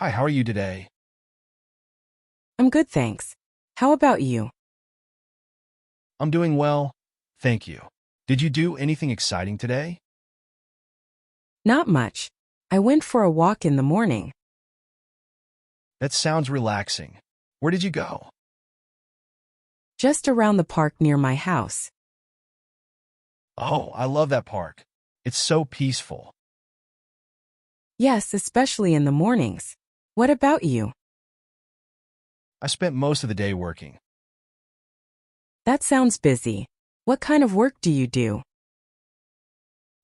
Hi, how are you today? I'm good, thanks. How about you? I'm doing well, thank you. Did you do anything exciting today? Not much. I went for a walk in the morning. That sounds relaxing. Where did you go? Just around the park near my house. Oh, I love that park. It's so peaceful. Yes, especially in the mornings. What about you? I spent most of the day working. That sounds busy. What kind of work do you do?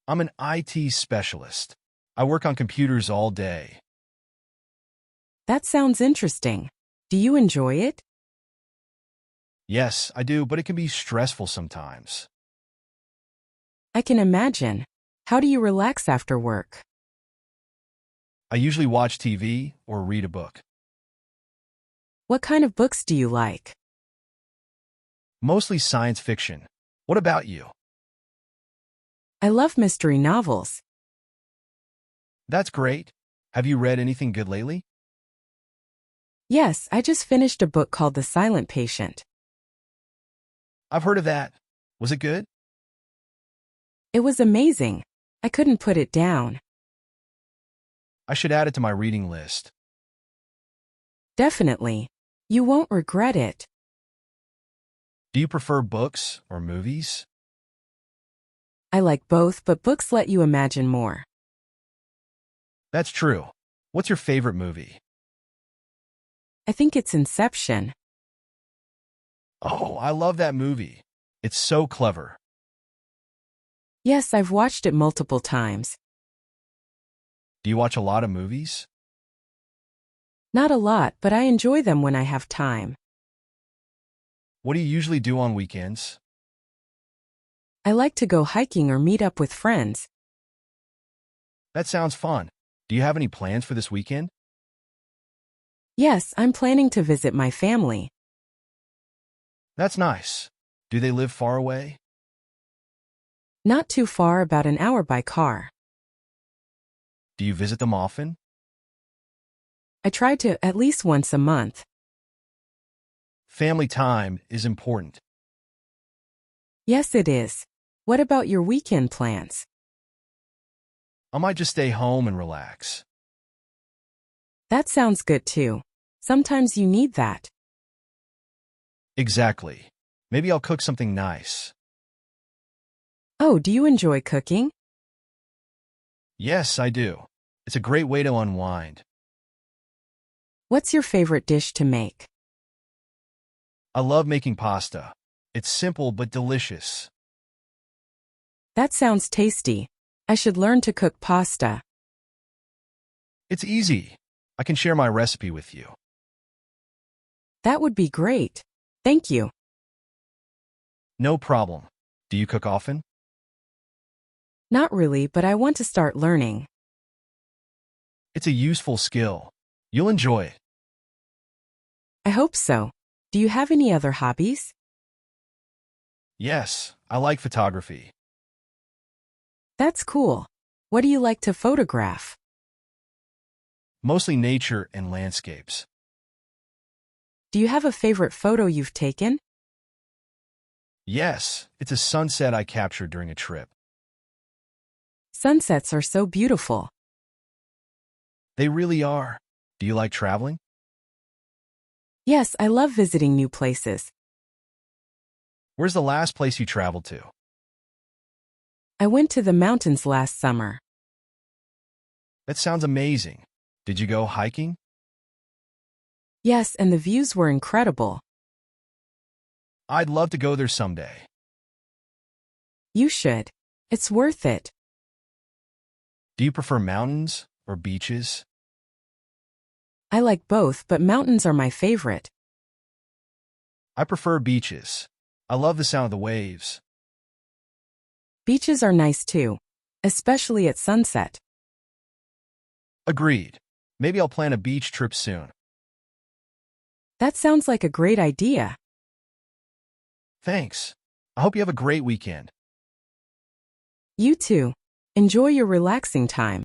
I'm an IT specialist. I work on computers all day. That sounds interesting. Do you enjoy it? Yes, I do, but it can be stressful sometimes. I can imagine. How do you relax after work? I usually watch TV or read a book. What kind of books do you like? Mostly science fiction. What about you? I love mystery novels. That's great. Have you read anything good lately? Yes, I just finished a book called The Silent Patient. I've heard of that. Was it good? It was amazing. I couldn't put it down. I should add it to my reading list. Definitely. You won't regret it. Do you prefer books or movies? I like both, but books let you imagine more. That's true. What's your favorite movie? I think it's Inception. Oh, I love that movie. It's so clever. Yes, I've watched it multiple times. Do you watch a lot of movies? Not a lot, but I enjoy them when I have time. What do you usually do on weekends? I like to go hiking or meet up with friends. That sounds fun. Do you have any plans for this weekend? Yes, I'm planning to visit my family. That's nice. Do they live far away? Not too far, about an hour by car. Do you visit them often? I try to at least once a month. Family time is important. Yes, it is. What about your weekend plans? I might just stay home and relax. That sounds good too. Sometimes you need that. Exactly. Maybe I'll cook something nice. Oh, do you enjoy cooking? Yes, I do. It's a great way to unwind. What's your favorite dish to make? I love making pasta. It's simple but delicious. That sounds tasty. I should learn to cook pasta. It's easy. I can share my recipe with you. That would be great. Thank you. No problem. Do you cook often? Not really, but I want to start learning. It's a useful skill. You'll enjoy it. I hope so. Do you have any other hobbies? Yes, I like photography. That's cool. What do you like to photograph? Mostly nature and landscapes. Do you have a favorite photo you've taken? Yes, it's a sunset I captured during a trip. Sunsets are so beautiful. They really are. Do you like traveling? Yes, I love visiting new places. Where's the last place you traveled to? I went to the mountains last summer. That sounds amazing. Did you go hiking? Yes, and the views were incredible. I'd love to go there someday. You should. It's worth it. Do you prefer mountains or beaches? I like both, but mountains are my favorite. I prefer beaches. I love the sound of the waves. Beaches are nice too, especially at sunset. Agreed. Maybe I'll plan a beach trip soon. That sounds like a great idea. Thanks. I hope you have a great weekend. You too. Enjoy your relaxing time.